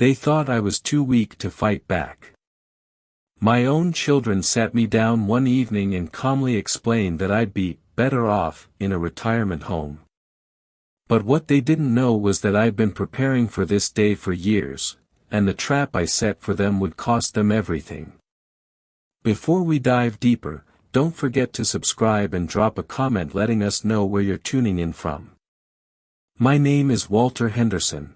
They thought I was too weak to fight back. My own children sat me down one evening and calmly explained that I'd be better off in a retirement home. But what they didn't know was that I'd been preparing for this day for years, and the trap I set for them would cost them everything. Before we dive deeper, don't forget to subscribe and drop a comment letting us know where you're tuning in from. My name is Walter Henderson.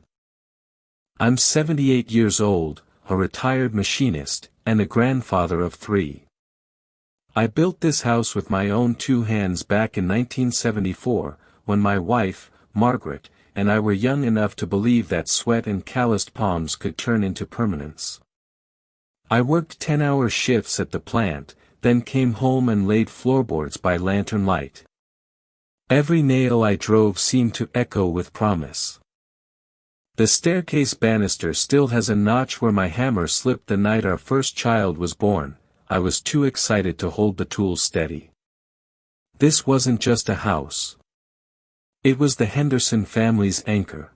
I'm 78 years old, a retired machinist, and a grandfather of 3. I built this house with my own 2 hands back in 1974, when my wife, Margaret, and I were young enough to believe that sweat and calloused palms could turn into permanence. I worked 10-hour shifts at the plant, then came home and laid floorboards by lantern light. Every nail I drove seemed to echo with promise. The staircase banister still has a notch where my hammer slipped the night our first child was born. I was too excited to hold the tools steady. This wasn't just a house. It was the Henderson family's anchor.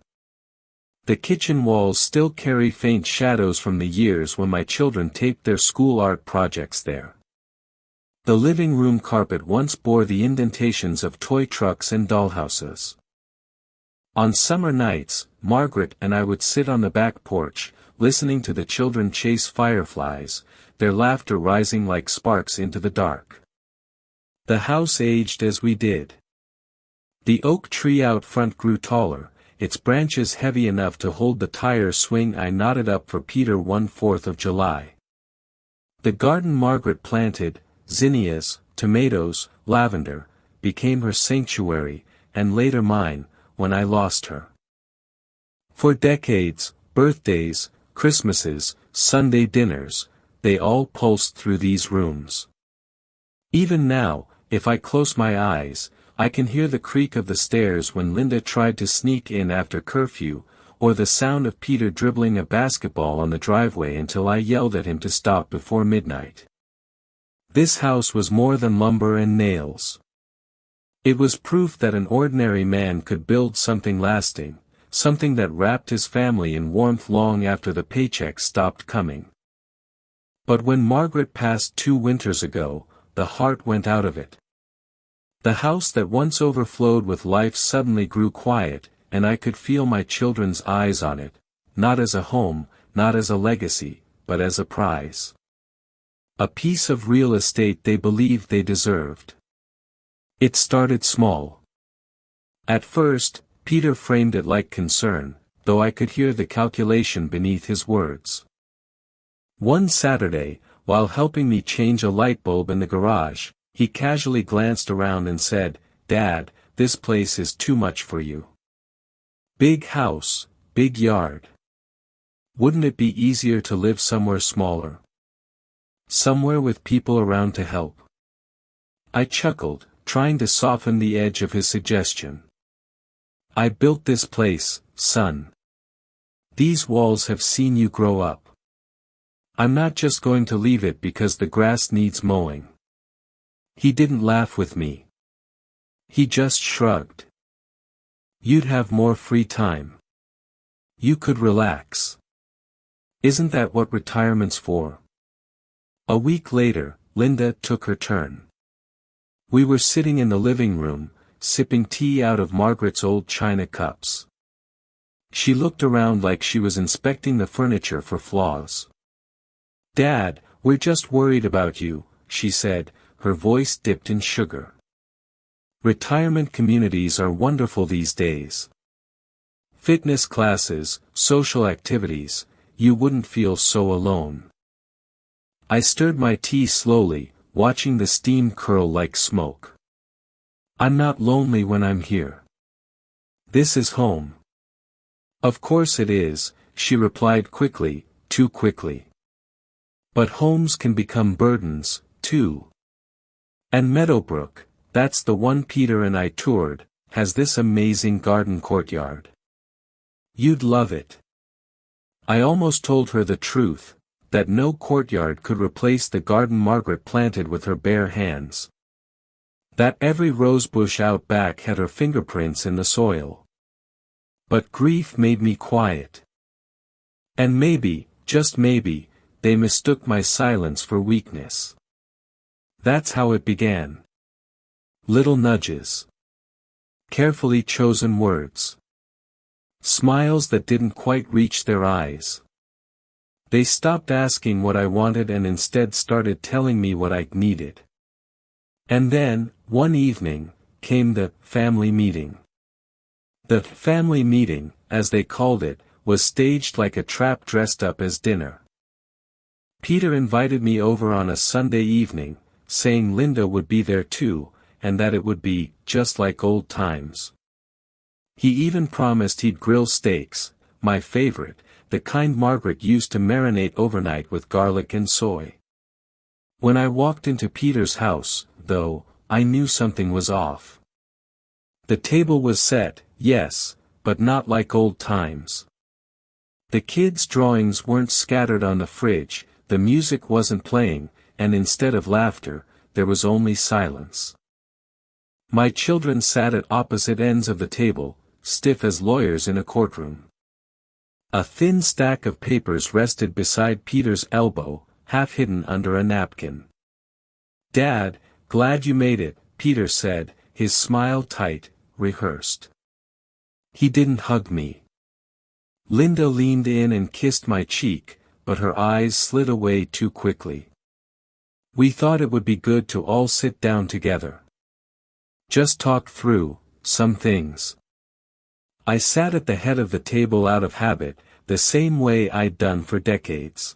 The kitchen walls still carry faint shadows from the years when my children taped their school art projects there. The living room carpet once bore the indentations of toy trucks and dollhouses. On summer nights, Margaret and I would sit on the back porch, listening to the children chase fireflies, their laughter rising like sparks into the dark. The house aged as we did. The oak tree out front grew taller, its branches heavy enough to hold the tire swing I knotted up for Peter one 4th of July. The garden Margaret planted, zinnias, tomatoes, lavender, became her sanctuary, and later mine, when I lost her. For decades, birthdays, Christmases, Sunday dinners, they all pulsed through these rooms. Even now, if I close my eyes, I can hear the creak of the stairs when Linda tried to sneak in after curfew, or the sound of Peter dribbling a basketball on the driveway until I yelled at him to stop before midnight. This house was more than lumber and nails. It was proof that an ordinary man could build something lasting, something that wrapped his family in warmth long after the paycheck stopped coming. But when Margaret passed 2 winters ago, the heart went out of it. The house that once overflowed with life suddenly grew quiet, and I could feel my children's eyes on it, not as a home, not as a legacy, but as a prize. A piece of real estate they believed they deserved. It started small. At first, Peter framed it like concern, though I could hear the calculation beneath his words. One Saturday, while helping me change a light bulb in the garage, he casually glanced around and said, "Dad, this place is too much for you. Big house, big yard. Wouldn't it be easier to live somewhere smaller? Somewhere with people around to help?" I chuckled, trying to soften the edge of his suggestion. "I built this place, son. These walls have seen you grow up. I'm not just going to leave it because the grass needs mowing." He didn't laugh with me. He just shrugged. "You'd have more free time. You could relax. Isn't that what retirement's for?" A week later, Linda took her turn. We were sitting in the living room, sipping tea out of Margaret's old china cups. She looked around like she was inspecting the furniture for flaws. "Dad, we're just worried about you," she said, her voice dipped in sugar. Retirement communities are wonderful these days. Fitness classes, social activities, you wouldn't feel so alone. I stirred my tea slowly, watching the steam curl like smoke. "I'm not lonely when I'm here. This is home." "Of course it is," she replied quickly, too quickly. "But homes can become burdens, too. And Meadowbrook, that's the one Peter and I toured, has this amazing garden courtyard. You'd love it." I almost told her the truth, that no courtyard could replace the garden Margaret planted with her bare hands. That every rosebush out back had her fingerprints in the soil. But grief made me quiet. And maybe, just maybe, they mistook my silence for weakness. That's how it began. Little nudges. Carefully chosen words. Smiles that didn't quite reach their eyes. They stopped asking what I wanted and instead started telling me what I needed. And then, one evening, came the family meeting. The family meeting, as they called it, was staged like a trap dressed up as dinner. Peter invited me over on a Sunday evening, saying Linda would be there too, and that it would be just like old times. He even promised he'd grill steaks, my favorite, the kind Margaret used to marinate overnight with garlic and soy. When I walked into Peter's house, though, I knew something was off. The table was set, yes, but not like old times. The kids' drawings weren't scattered on the fridge, the music wasn't playing, and instead of laughter, there was only silence. My children sat at opposite ends of the table, stiff as lawyers in a courtroom. A thin stack of papers rested beside Peter's elbow, half hidden under a napkin. "Dad, glad you made it," Peter said, his smile tight, rehearsed. He didn't hug me. Linda leaned in and kissed my cheek, but her eyes slid away too quickly. We thought it would be good to all sit down together. Just talk through some things. I sat at the head of the table out of habit, the same way I'd done for decades.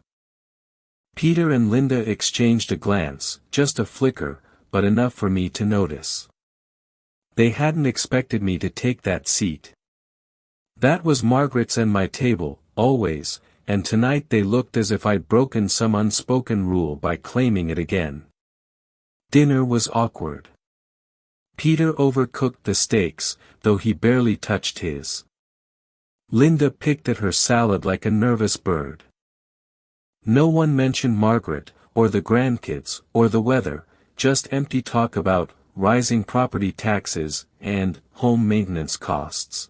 Peter and Linda exchanged a glance, just a flicker, but enough for me to notice. They hadn't expected me to take that seat. That was Margaret's and my table, always, and tonight they looked as if I'd broken some unspoken rule by claiming it again. Dinner was awkward. Peter overcooked the steaks, though he barely touched his. Linda picked at her salad like a nervous bird. No one mentioned Margaret, or the grandkids, or the weather, just empty talk about rising property taxes, and home maintenance costs.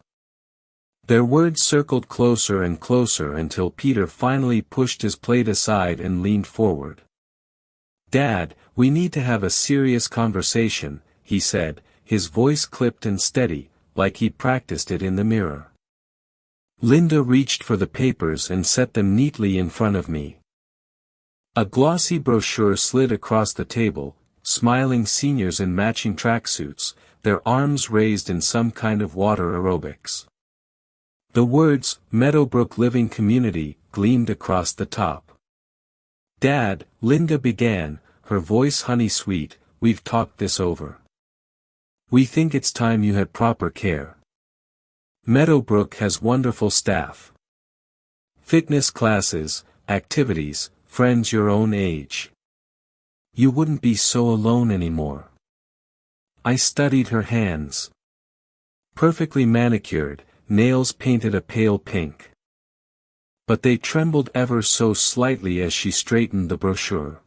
Their words circled closer and closer until Peter finally pushed his plate aside and leaned forward. "Dad, we need to have a serious conversation," he said, his voice clipped and steady, like he'd practiced it in the mirror. Linda reached for the papers and set them neatly in front of me. A glossy brochure slid across the table, smiling seniors in matching tracksuits, their arms raised in some kind of water aerobics. The words, Meadowbrook Living Community, gleamed across the top. "Dad," Linda began, her voice honey-sweet, "we've talked this over. We think it's time you had proper care. Meadowbrook has wonderful staff. Fitness classes, activities, friends your own age. You wouldn't be so alone anymore." I studied her hands. Perfectly manicured, nails painted a pale pink. But they trembled ever so slightly as she straightened the brochure.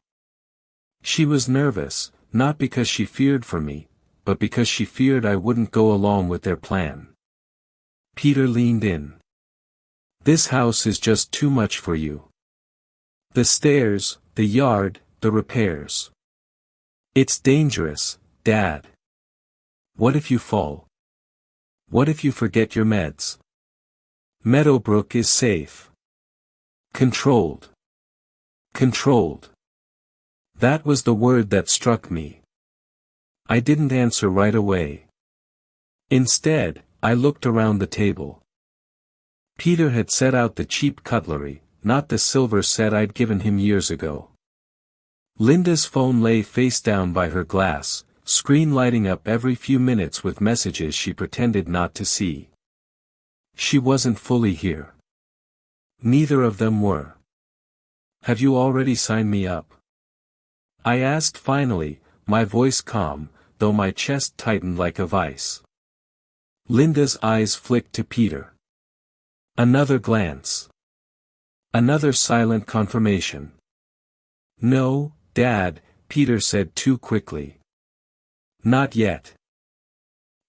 She was nervous, not because she feared for me, but because she feared I wouldn't go along with their plan. Peter leaned in. "This house is just too much for you. The stairs, the yard, the repairs. It's dangerous, Dad. What if you fall? What if you forget your meds? Meadowbrook is safe. Controlled. Controlled." That was the word that struck me. I didn't answer right away. Instead, I looked around the table. Peter had set out the cheap cutlery, not the silver set I'd given him years ago. Linda's phone lay face down by her glass, screen lighting up every few minutes with messages she pretended not to see. She wasn't fully here. Neither of them were. "Have you already signed me up?" I asked finally, my voice calm, though my chest tightened like a vice. Linda's eyes flicked to Peter. Another glance. Another silent confirmation. "No, Dad," Peter said too quickly. "Not yet.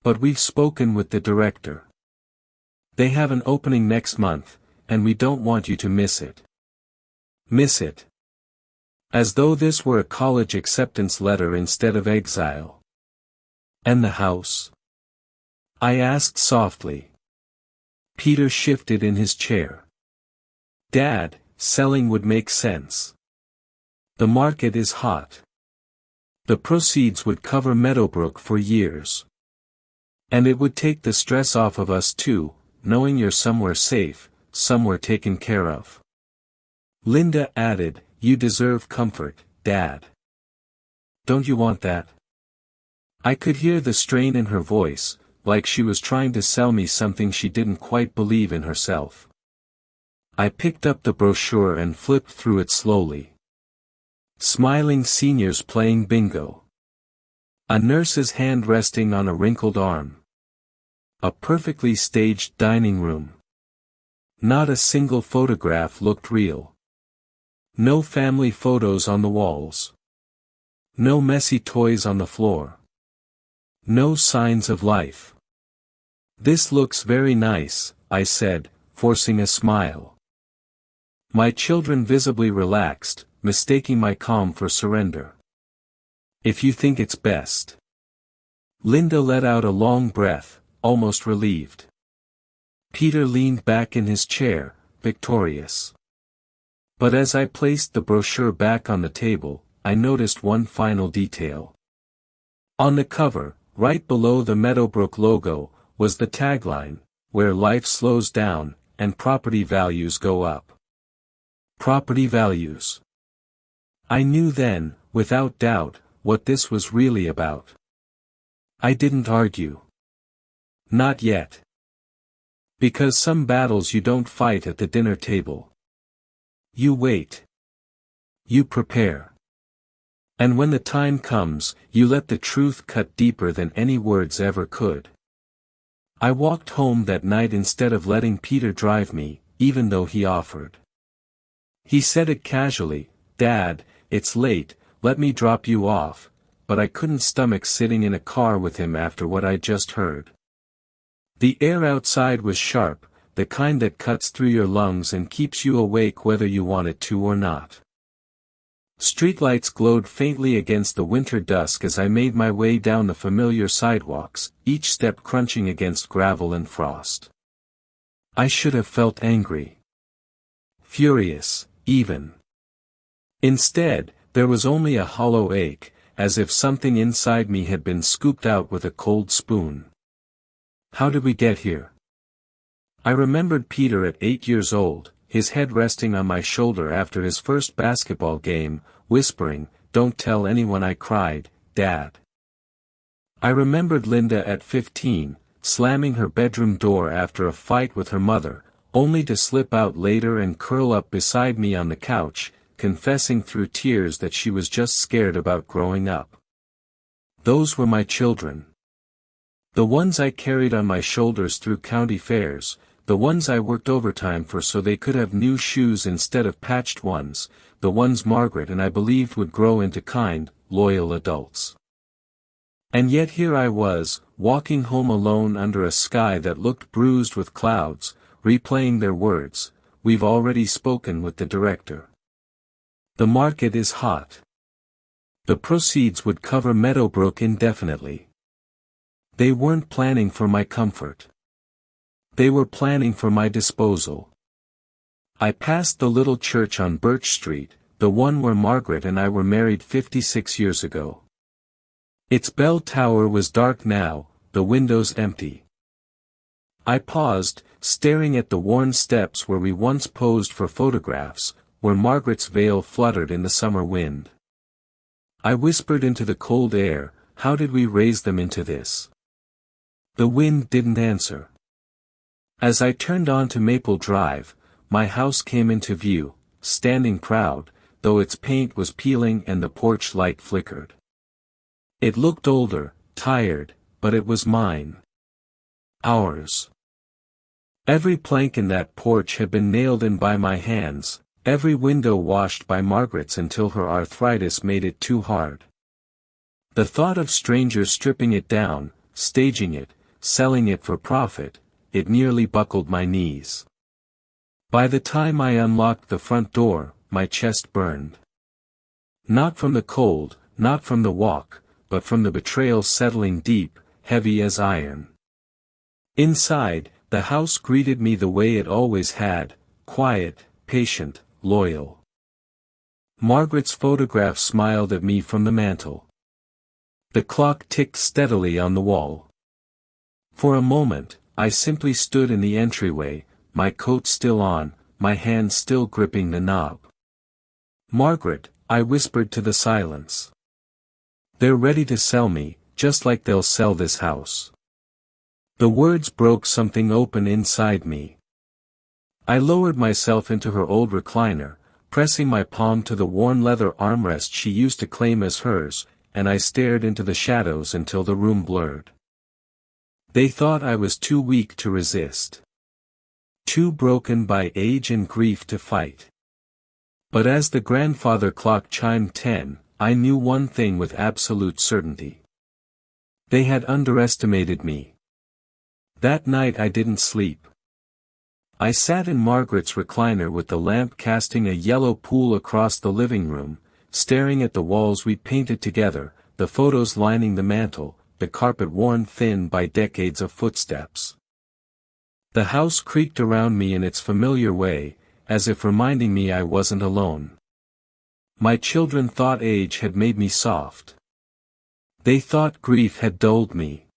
But we've spoken with the director. They have an opening next month, and we don't want you to miss it. Miss it. As though this were a college acceptance letter instead of exile. And the house? I asked softly. Peter shifted in his chair. Dad, selling would make sense. The market is hot. The proceeds would cover Meadowbrook for years. And it would take the stress off of us too, knowing you're somewhere safe, somewhere taken care of. Linda added, you deserve comfort, Dad. Don't you want that? I could hear the strain in her voice, like she was trying to sell me something she didn't quite believe in herself. I picked up the brochure and flipped through it slowly. Smiling seniors playing bingo. A nurse's hand resting on a wrinkled arm. A perfectly staged dining room. Not a single photograph looked real. No family photos on the walls. No messy toys on the floor. No signs of life. This looks very nice, I said, forcing a smile. My children visibly relaxed, mistaking my calm for surrender. If you think it's best. Linda let out a long breath, almost relieved. Peter leaned back in his chair, victorious. But as I placed the brochure back on the table, I noticed one final detail. On the cover, right below the Meadowbrook logo, was the tagline, where life slows down, and property values go up. Property values. I knew then, without doubt, what this was really about. I didn't argue. Not yet. Because some battles you don't fight at the dinner table. You wait. You prepare. And when the time comes, you let the truth cut deeper than any words ever could. I walked home that night instead of letting Peter drive me, even though he offered. He said it casually, Dad, it's late, let me drop you off, but I couldn't stomach sitting in a car with him after what I'd just heard. The air outside was sharp, the kind that cuts through your lungs and keeps you awake whether you want it to or not. Streetlights glowed faintly against the winter dusk as I made my way down the familiar sidewalks, each step crunching against gravel and frost. I should have felt angry. Furious, even. Instead, there was only a hollow ache, as if something inside me had been scooped out with a cold spoon. How did we get here? I remembered Peter at 8 years old, his head resting on my shoulder after his first basketball game, whispering, Don't tell anyone I cried, Dad. I remembered Linda at 15, slamming her bedroom door after a fight with her mother, only to slip out later and curl up beside me on the couch, confessing through tears that she was just scared about growing up. Those were my children. The ones I carried on my shoulders through county fairs, the ones I worked overtime for so they could have new shoes instead of patched ones, the ones Margaret and I believed would grow into kind, loyal adults. And yet here I was, walking home alone under a sky that looked bruised with clouds, replaying their words, we've already spoken with the director. The market is hot. The proceeds would cover Meadowbrook indefinitely. They weren't planning for my comfort. They were planning for my disposal. I passed the little church on Birch Street, the one where Margaret and I were married 56 years ago. Its bell tower was dark now, the windows empty. I paused, staring at the worn steps where we once posed for photographs, where Margaret's veil fluttered in the summer wind. I whispered into the cold air, how did we raise them into this? The wind didn't answer. As I turned onto Maple Drive, my house came into view, standing proud, though its paint was peeling and the porch light flickered. It looked older, tired, but it was mine. Ours. Every plank in that porch had been nailed in by my hands, every window washed by Margaret's until her arthritis made it too hard. The thought of strangers stripping it down, staging it, selling it for profit, it nearly buckled my knees. By the time I unlocked the front door, my chest burned. Not from the cold, not from the walk, but from the betrayal settling deep, heavy as iron. Inside, the house greeted me the way it always had, quiet, patient, loyal. Margaret's photograph smiled at me from the mantel. The clock ticked steadily on the wall. For a moment, I simply stood in the entryway, my coat still on, my hand still gripping the knob. "Margaret," I whispered to the silence. "They're ready to sell me, just like they'll sell this house." The words broke something open inside me. I lowered myself into her old recliner, pressing my palm to the worn leather armrest she used to claim as hers, and I stared into the shadows until the room blurred. They thought I was too weak to resist. Too broken by age and grief to fight. But as the grandfather clock chimed 10, I knew one thing with absolute certainty. They had underestimated me. That night I didn't sleep. I sat in Margaret's recliner with the lamp casting a yellow pool across the living room, staring at the walls we painted together, the photos lining the mantel, the carpet worn thin by decades of footsteps. The house creaked around me in its familiar way, as if reminding me I wasn't alone. My children thought age had made me soft. They thought grief had dulled me.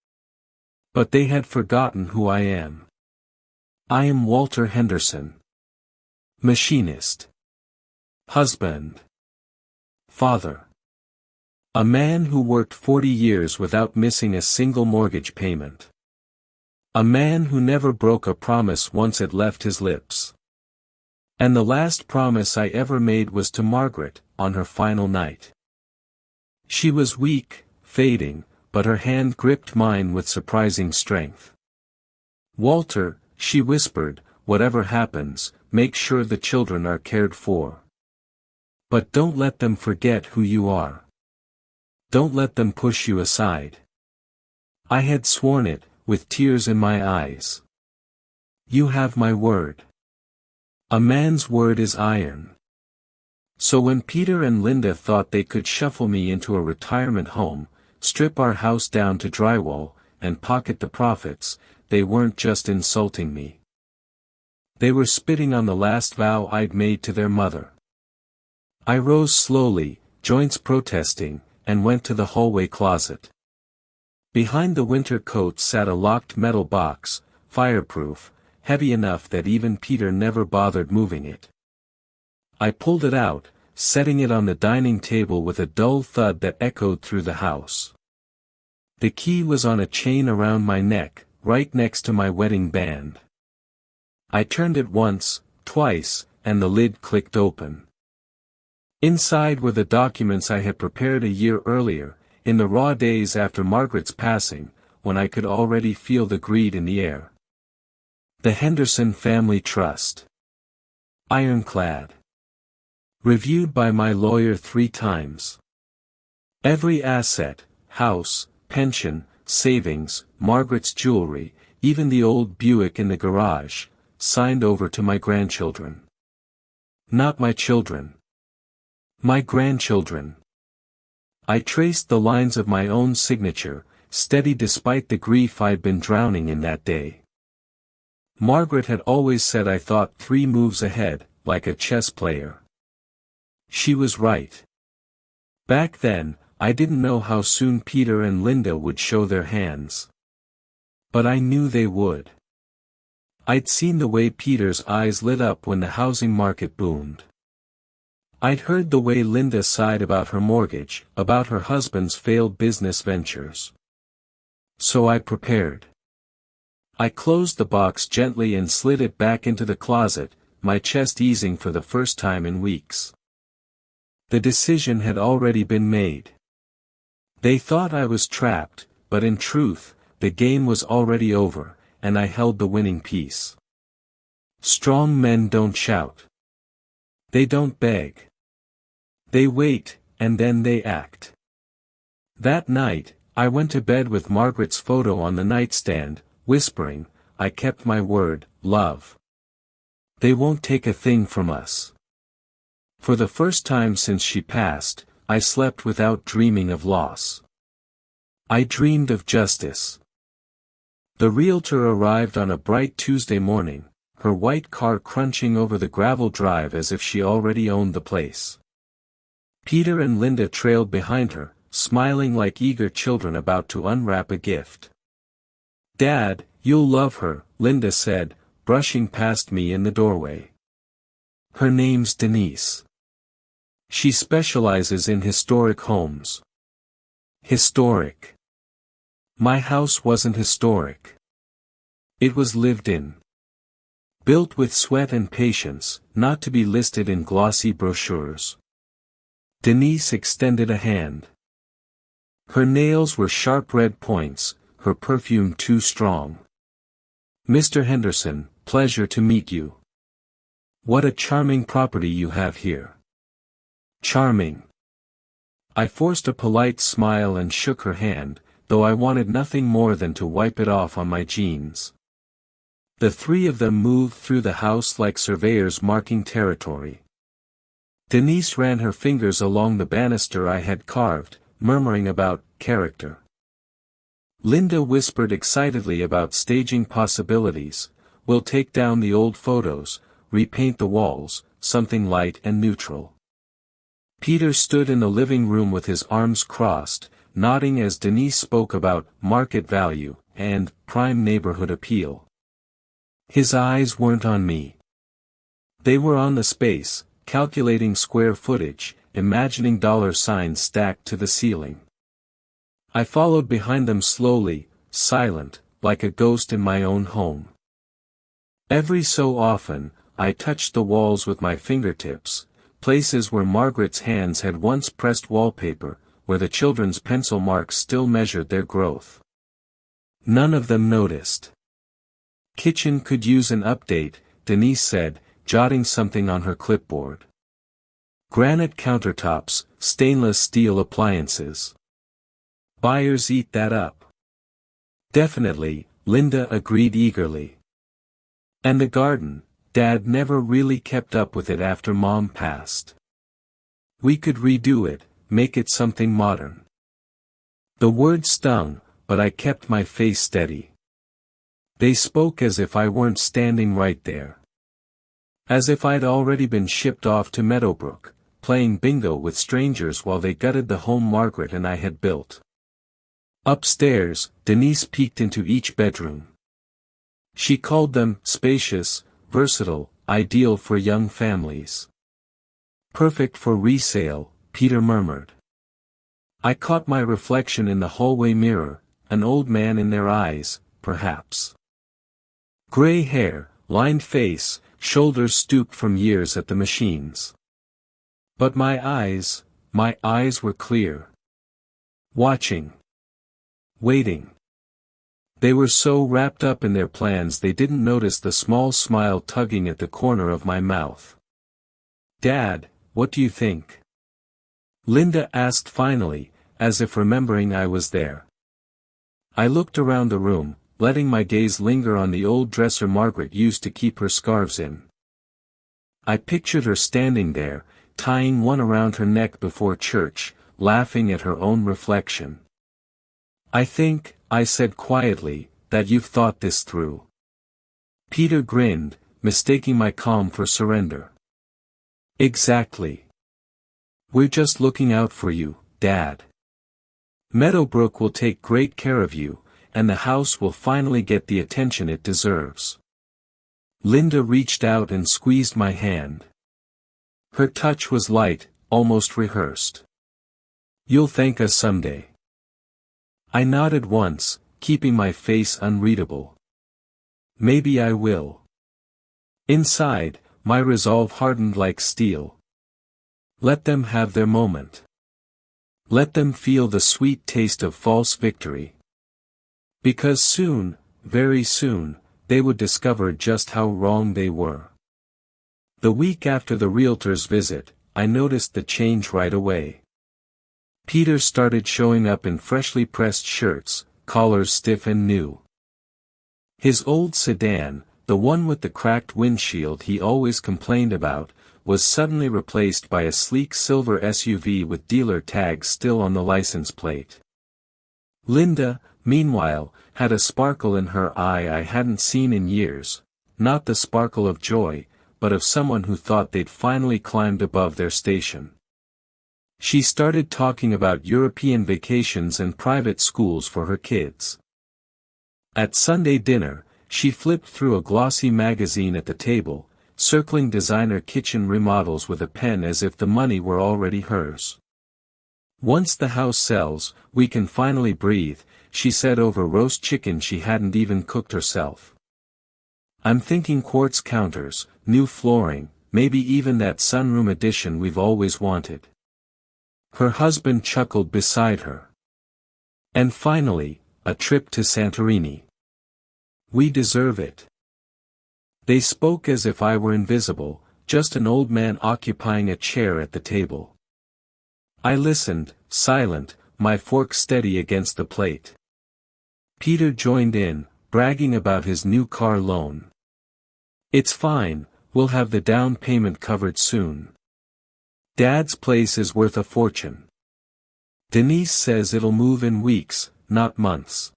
But they had forgotten who I am. I am Walter Henderson. Machinist. Husband. Father. A man who worked 40 years without missing a single mortgage payment. A man who never broke a promise once it left his lips. And the last promise I ever made was to Margaret, on her final night. She was weak, fading, but her hand gripped mine with surprising strength. "Walter," she whispered, "whatever happens, make sure the children are cared for. But don't let them forget who you are. Don't let them push you aside." I had sworn it, with tears in my eyes. "You have my word. A man's word is iron." So when Peter and Linda thought they could shuffle me into a retirement home, strip our house down to drywall, and pocket the profits, they weren't just insulting me. They were spitting on the last vow I'd made to their mother. I rose slowly, joints protesting, and went to the hallway closet. Behind the winter coat sat a locked metal box, fireproof, heavy enough that even Peter never bothered moving it. I pulled it out, setting it on the dining table with a dull thud that echoed through the house. The key was on a chain around my neck, right next to my wedding band. I turned it once, twice, and the lid clicked open. Inside were the documents I had prepared a year earlier, in the raw days after Margaret's passing, when I could already feel the greed in the air. The Henderson Family Trust. Ironclad. Reviewed by my lawyer 3 times. Every asset, house, pension, savings, Margaret's jewelry, even the old Buick in the garage, signed over to my grandchildren. Not my children. My grandchildren. I traced the lines of my own signature, steady despite the grief I'd been drowning in that day. Margaret had always said I thought 3 moves ahead, like a chess player. She was right. Back then, I didn't know how soon Peter and Linda would show their hands. But I knew they would. I'd seen the way Peter's eyes lit up when the housing market boomed. I'd heard the way Linda sighed about her mortgage, about her husband's failed business ventures. So I prepared. I closed the box gently and slid it back into the closet, my chest easing for the first time in weeks. The decision had already been made. They thought I was trapped, but in truth, the game was already over, and I held the winning piece. Strong men don't shout. They don't beg. They wait, and then they act. That night, I went to bed with Margaret's photo on the nightstand, whispering, "I kept my word, love." They won't take a thing from us. For the first time since she passed, I slept without dreaming of loss. I dreamed of justice. The realtor arrived on a bright Tuesday morning, her white car crunching over the gravel drive as if she already owned the place. Peter and Linda trailed behind her, smiling like eager children about to unwrap a gift. "Dad, you'll love her," Linda said, brushing past me in the doorway. "Her name's Denise. She specializes in historic homes." Historic. My house wasn't historic. It was lived in. Built with sweat and patience, not to be listed in glossy brochures. Denise extended a hand. Her nails were sharp red points, her perfume too strong. "Mr. Henderson, pleasure to meet you. What a charming property you have here." Charming. I forced a polite smile and shook her hand, though I wanted nothing more than to wipe it off on my jeans. The three of them moved through the house like surveyors marking territory. Denise ran her fingers along the banister I had carved, murmuring about character. Linda whispered excitedly about staging possibilities. "We'll take down the old photos, repaint the walls, something light and neutral." Peter stood in the living room with his arms crossed, nodding as Denise spoke about market value and prime neighborhood appeal. His eyes weren't on me. They were on the space, calculating square footage, imagining dollar signs stacked to the ceiling. I followed behind them slowly, silent, like a ghost in my own home. Every so often, I touched the walls with my fingertips, places where Margaret's hands had once pressed wallpaper, where the children's pencil marks still measured their growth. None of them noticed. "Kitchen could use an update," Denise said, jotting something on her clipboard. "Granite countertops, stainless steel appliances. Buyers eat that up." "Definitely," Linda agreed eagerly. "And the garden, Dad never really kept up with it after Mom passed. We could redo it, make it something modern." The word stung, but I kept my face steady. They spoke as if I weren't standing right there. As if I'd already been shipped off to Meadowbrook, playing bingo with strangers while they gutted the home Margaret and I had built. Upstairs, Denise peeked into each bedroom. She called them spacious, versatile, ideal for young families. "Perfect for resale," Peter murmured. I caught my reflection in the hallway mirror, an old man in their eyes, perhaps. Gray hair, lined face, shoulders stooped from years at the machines. But my eyes were clear. Watching. Waiting. They were so wrapped up in their plans they didn't notice the small smile tugging at the corner of my mouth. "Dad, what do you think?" Linda asked finally, as if remembering I was there. I looked around the room, letting my gaze linger on the old dresser Margaret used to keep her scarves in. I pictured her standing there, tying one around her neck before church, laughing at her own reflection. "I think," I said quietly, "that you've thought this through." Peter grinned, mistaking my calm for surrender. "Exactly. We're just looking out for you, Dad. Meadowbrook will take great care of you, and the house will finally get the attention it deserves." Linda reached out and squeezed my hand. Her touch was light, almost rehearsed. "You'll thank us someday." I nodded once, keeping my face unreadable. "Maybe I will." Inside, my resolve hardened like steel. Let them have their moment. Let them feel the sweet taste of false victory. Because soon, very soon, they would discover just how wrong they were. The week after the realtor's visit, I noticed the change right away. Peter started showing up in freshly pressed shirts, collars stiff and new. His old sedan, the one with the cracked windshield he always complained about, was suddenly replaced by a sleek silver SUV with dealer tags still on the license plate. Linda, meanwhile, had a sparkle in her eye I hadn't seen in years, not the sparkle of joy, but of someone who thought they'd finally climbed above their station. She started talking about European vacations and private schools for her kids. At Sunday dinner, she flipped through a glossy magazine at the table, circling designer kitchen remodels with a pen as if the money were already hers. "Once the house sells, we can finally breathe," she said over roast chicken she hadn't even cooked herself. "I'm thinking quartz counters, new flooring, maybe even that sunroom addition we've always wanted." Her husband chuckled beside her. "And finally, a trip to Santorini. We deserve it." They spoke as if I were invisible, just an old man occupying a chair at the table. I listened, silent, my fork steady against the plate. Peter joined in, bragging about his new car loan. "It's fine, we'll have the down payment covered soon. Dad's place is worth a fortune. Denise says it'll move in weeks, not months."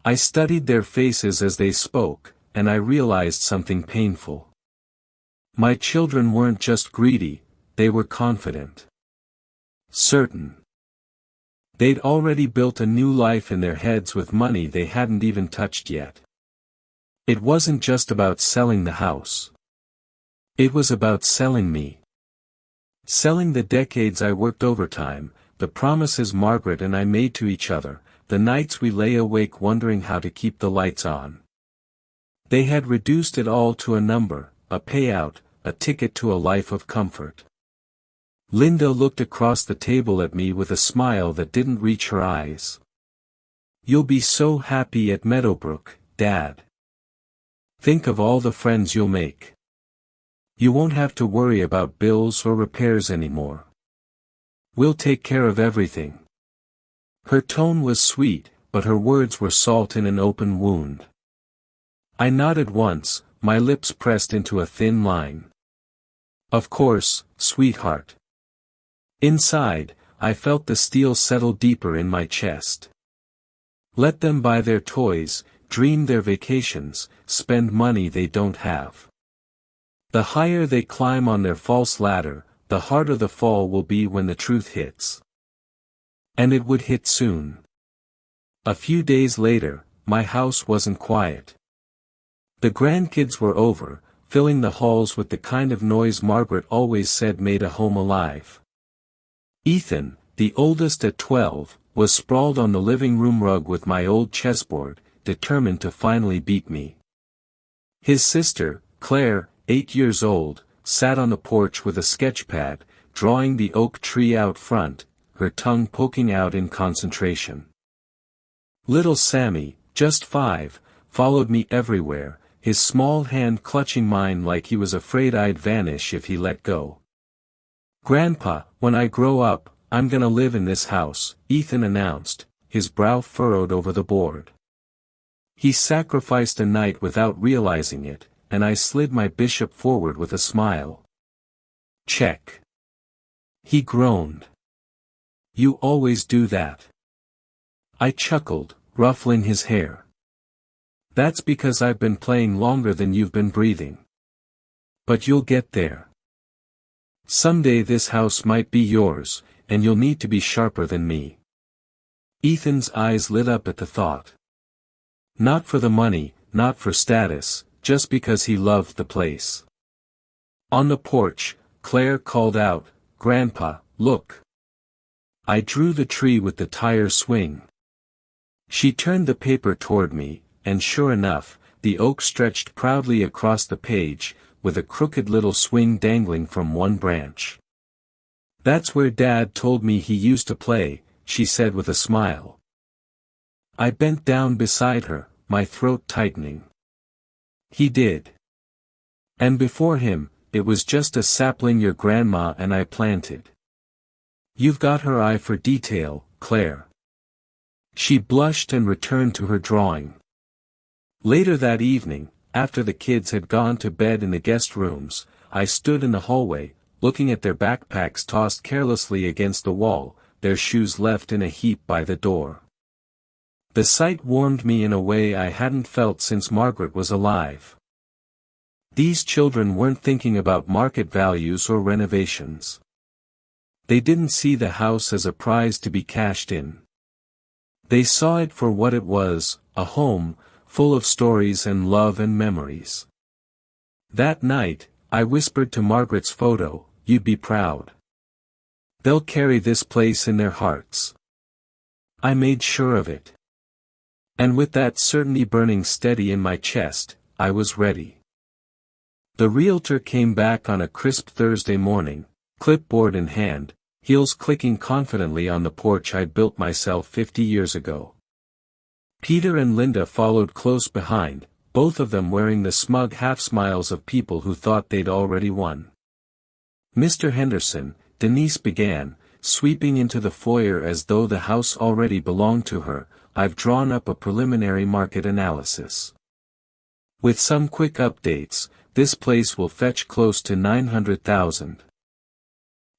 I studied their faces as they spoke, and I realized something painful. My children weren't just greedy, they were confident. Certain. They'd already built a new life in their heads with money they hadn't even touched yet. It wasn't just about selling the house. It was about selling me. Selling the decades I worked overtime, the promises Margaret and I made to each other, the nights we lay awake wondering how to keep the lights on. They had reduced it all to a number, a payout, a ticket to a life of comfort. Linda looked across the table at me with a smile that didn't reach her eyes. "You'll be so happy at Meadowbrook, Dad. Think of all the friends you'll make. You won't have to worry about bills or repairs anymore. We'll take care of everything." Her tone was sweet, but her words were salt in an open wound. I nodded once, my lips pressed into a thin line. "Of course, sweetheart." Inside, I felt the steel settle deeper in my chest. Let them buy their toys, dream their vacations, spend money they don't have. The higher they climb on their false ladder, the harder the fall will be when the truth hits. And it would hit soon. A few days later, my house wasn't quiet. The grandkids were over, filling the halls with the kind of noise Margaret always said made a home alive. Ethan, the oldest at 12, was sprawled on the living room rug with my old chessboard, determined to finally beat me. His sister, Claire, 8 years old, sat on the porch with a sketchpad, drawing the oak tree out front, her tongue poking out in concentration. Little Sammy, just 5, followed me everywhere, his small hand clutching mine like he was afraid I'd vanish if he let go. "Grandpa, when I grow up, I'm gonna live in this house," Ethan announced, his brow furrowed over the board. He sacrificed a night without realizing it, and I slid my bishop forward with a smile. "Check." He groaned. "You always do that." I chuckled, ruffling his hair. "That's because I've been playing longer than you've been breathing. But you'll get there. Someday this house might be yours, and you'll need to be sharper than me." Ethan's eyes lit up at the thought. Not for the money, not for status, just because he loved the place. On the porch, Claire called out, "Grandpa, look." I drew the tree with the tire swing. She turned the paper toward me, and sure enough, the oak stretched proudly across the page, with a crooked little swing dangling from one branch. "That's where Dad told me he used to play," she said with a smile. I bent down beside her, my throat tightening. "He did. And before him, it was just a sapling your grandma and I planted. You've got her eye for detail, Claire." She blushed and returned to her drawing. Later that evening, after the kids had gone to bed in the guest rooms, I stood in the hallway, looking at their backpacks tossed carelessly against the wall, their shoes left in a heap by the door. The sight warmed me in a way I hadn't felt since Margaret was alive. These children weren't thinking about market values or renovations. They didn't see the house as a prize to be cashed in. They saw it for what it was, a home, full of stories and love and memories. That night, I whispered to Margaret's photo, "You'd be proud. They'll carry this place in their hearts." I made sure of it. And with that certainty burning steady in my chest, I was ready. The realtor came back on a crisp Thursday morning, clipboard in hand, heels clicking confidently on the porch I'd built myself 50 years ago. Peter and Linda followed close behind, both of them wearing the smug half-smiles of people who thought they'd already won. "Mr. Henderson," Denise began, sweeping into the foyer as though the house already belonged to her, "I've drawn up a preliminary market analysis. With some quick updates, this place will fetch close to $900,000.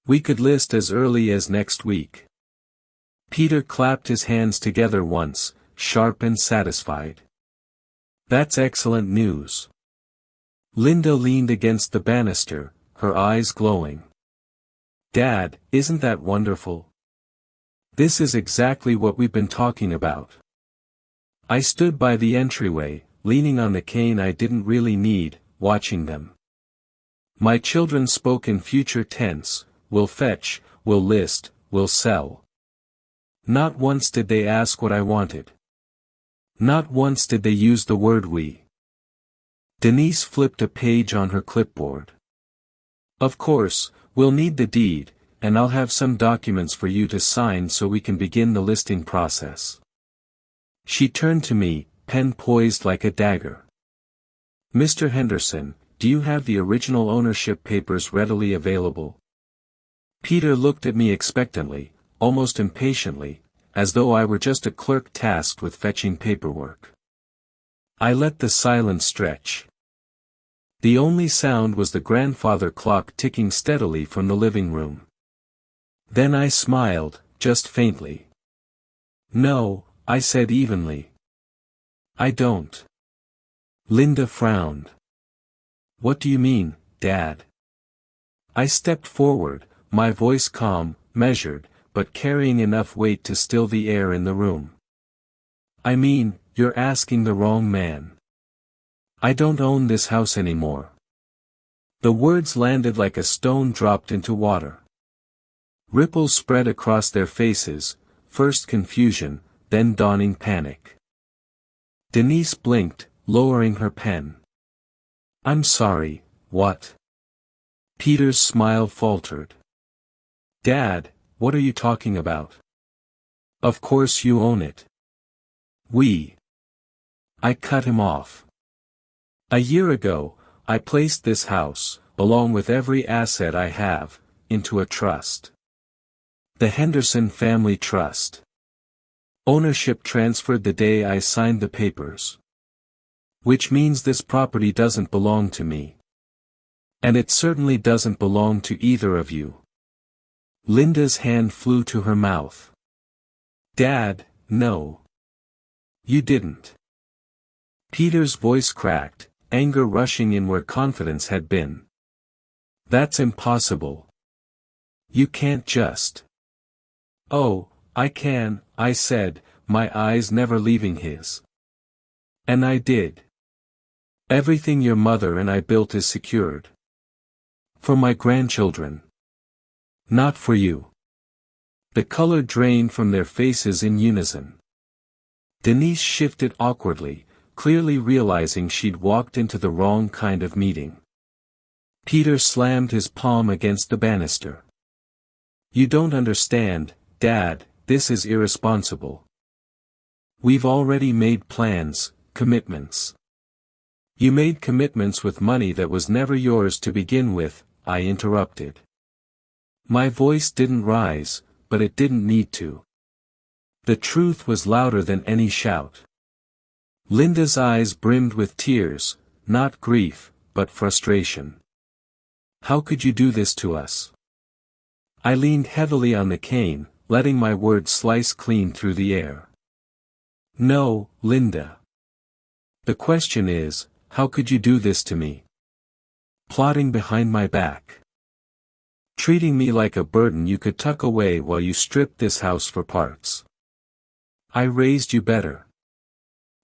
We could list as early as next week." Peter clapped his hands together once, sharp and satisfied. "That's excellent news." Linda leaned against the banister, her eyes glowing. "Dad, isn't that wonderful? This is exactly what we've been talking about." I stood by the entryway, leaning on the cane I didn't really need, watching them. My children spoke in future tense, "We'll fetch, we'll list, we'll sell." Not once did they ask what I wanted. Not once did they use the word "we." Denise flipped a page on her clipboard. "Of course, we'll need the deed, and I'll have some documents for you to sign so we can begin the listing process." She turned to me, pen poised like a dagger. "Mr. Henderson, do you have the original ownership papers readily available?" Peter looked at me expectantly, almost impatiently, as though I were just a clerk tasked with fetching paperwork. I let the silence stretch. The only sound was the grandfather clock ticking steadily from the living room. Then I smiled, just faintly. "No," I said evenly. "I don't." Linda frowned. "What do you mean, Dad?" I stepped forward, my voice calm, measured, but carrying enough weight to still the air in the room. "I mean, you're asking the wrong man. I don't own this house anymore." The words landed like a stone dropped into water. Ripples spread across their faces, first confusion, then dawning panic. Denise blinked, lowering her pen. "I'm sorry, what?" Peter's smile faltered. "Dad, what are you talking about? Of course you own it." "We." I cut him off. "A year ago, I placed this house, along with every asset I have, into a trust. The Henderson Family Trust. Ownership transferred the day I signed the papers. Which means this property doesn't belong to me. And it certainly doesn't belong to either of you." Linda's hand flew to her mouth. "Dad, no. You didn't." Peter's voice cracked, anger rushing in where confidence had been. "That's impossible. You can't just." "Oh, I can," I said, my eyes never leaving his. "And I did. Everything your mother and I built is secured. For my grandchildren. Not for you." The color drained from their faces in unison. Denise shifted awkwardly, clearly realizing she'd walked into the wrong kind of meeting. Peter slammed his palm against the banister. "You don't understand, Dad, this is irresponsible. We've already made plans, commitments." "You made commitments with money that was never yours to begin with," I interrupted. My voice didn't rise, but it didn't need to. The truth was louder than any shout. Linda's eyes brimmed with tears, not grief, but frustration. How could you do this to us? I leaned heavily on the cane, letting my words slice clean through the air. No, Linda. The question is, how could you do this to me? Plotting behind my back. Treating me like a burden you could tuck away while you stripped this house for parts. I raised you better.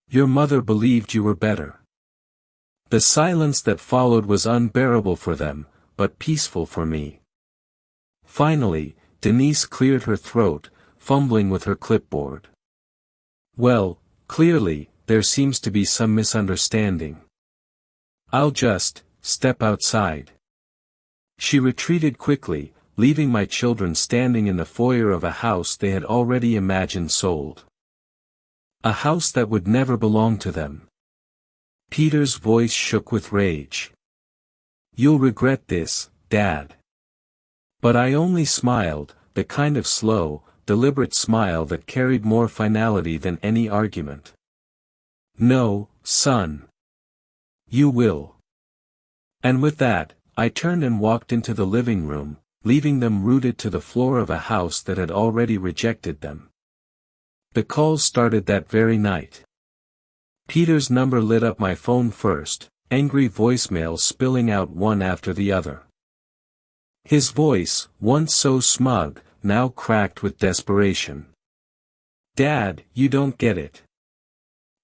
Your mother believed you were better. The silence that followed was unbearable for them, but peaceful for me. Finally, Denise cleared her throat, fumbling with her clipboard. Well, clearly, there seems to be some misunderstanding. I'll just step outside. She retreated quickly, leaving my children standing in the foyer of a house they had already imagined sold. A house that would never belong to them. Peter's voice shook with rage. You'll regret this, Dad. But I only smiled, the kind of slow, deliberate smile that carried more finality than any argument. No, son. You will. And with that, I turned and walked into the living room, leaving them rooted to the floor of a house that had already rejected them. The calls started that very night. Peter's number lit up my phone first, angry voicemails spilling out one after the other. His voice, once so smug, now cracked with desperation. Dad, you don't get it.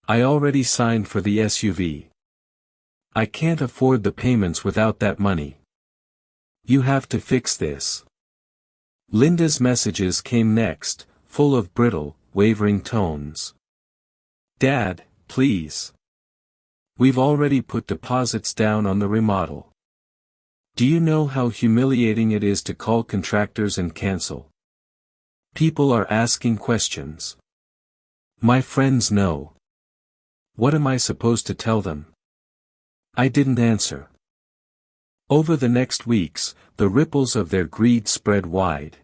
I already signed for the SUV. I can't afford the payments without that money. You have to fix this. Linda's messages came next, full of brittle, wavering tones. Dad, please. We've already put deposits down on the remodel. Do you know how humiliating it is to call contractors and cancel? People are asking questions. My friends know. What am I supposed to tell them? I didn't answer. Over the next weeks, the ripples of their greed spread wide.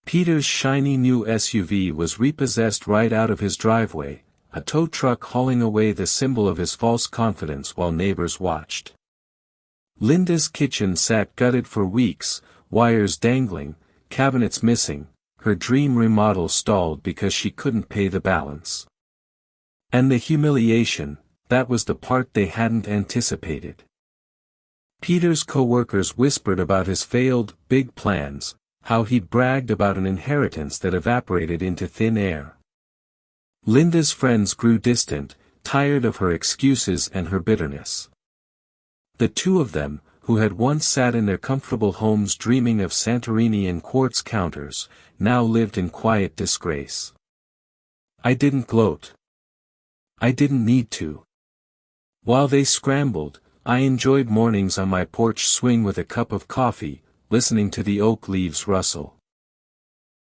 Peter's shiny new SUV was repossessed right out of his driveway, a tow truck hauling away the symbol of his false confidence while neighbors watched. Linda's kitchen sat gutted for weeks, wires dangling, cabinets missing, her dream remodel stalled because she couldn't pay the balance. And the humiliation, that was the part they hadn't anticipated. Peter's co-workers whispered about his failed, big plans, how he'd bragged about an inheritance that evaporated into thin air. Linda's friends grew distant, tired of her excuses and her bitterness. The two of them, who had once sat in their comfortable homes dreaming of Santorini and quartz counters, now lived in quiet disgrace. I didn't gloat. I didn't need to. While they scrambled, I enjoyed mornings on my porch swing with a cup of coffee, listening to the oak leaves rustle.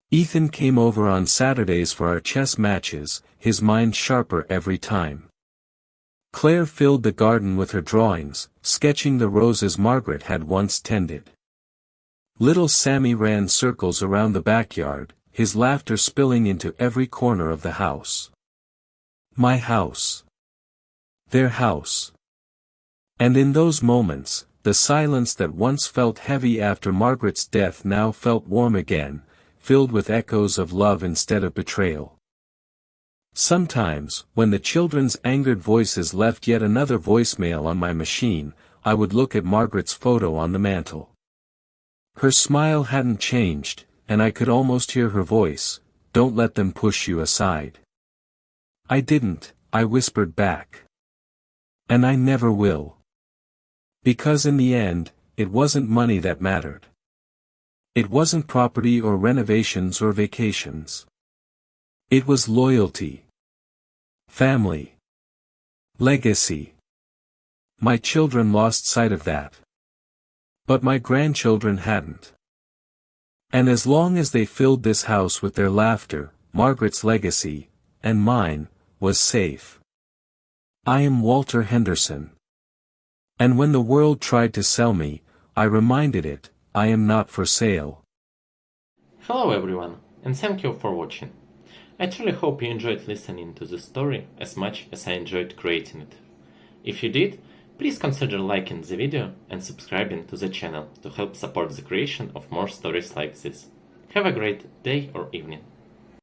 Ethan came over on Saturdays for our chess matches, his mind sharper every time. Claire filled the garden with her drawings, sketching the roses Margaret had once tended. Little Sammy ran circles around the backyard, his laughter spilling into every corner of the house. My house. Their house. And in those moments, the silence that once felt heavy after Margaret's death now felt warm again, filled with echoes of love instead of betrayal. Sometimes, when the children's angered voices left yet another voicemail on my machine, I would look at Margaret's photo on the mantel. Her smile hadn't changed, and I could almost hear her voice, "Don't let them push you aside." I didn't, I whispered back. And I never will. Because in the end, it wasn't money that mattered. It wasn't property or renovations or vacations. It was loyalty. Family. Legacy. My children lost sight of that. But my grandchildren hadn't. And as long as they filled this house with their laughter, Margaret's legacy, and mine, was safe. I am Walter Henderson. And when the world tried to sell me, I reminded it, I am not for sale. Hello everyone, and thank you for watching. I truly hope you enjoyed listening to this story as much as I enjoyed creating it. If you did, Please consider liking the video and subscribing to the channel to help support the creation of more stories like this. Have a great day or evening.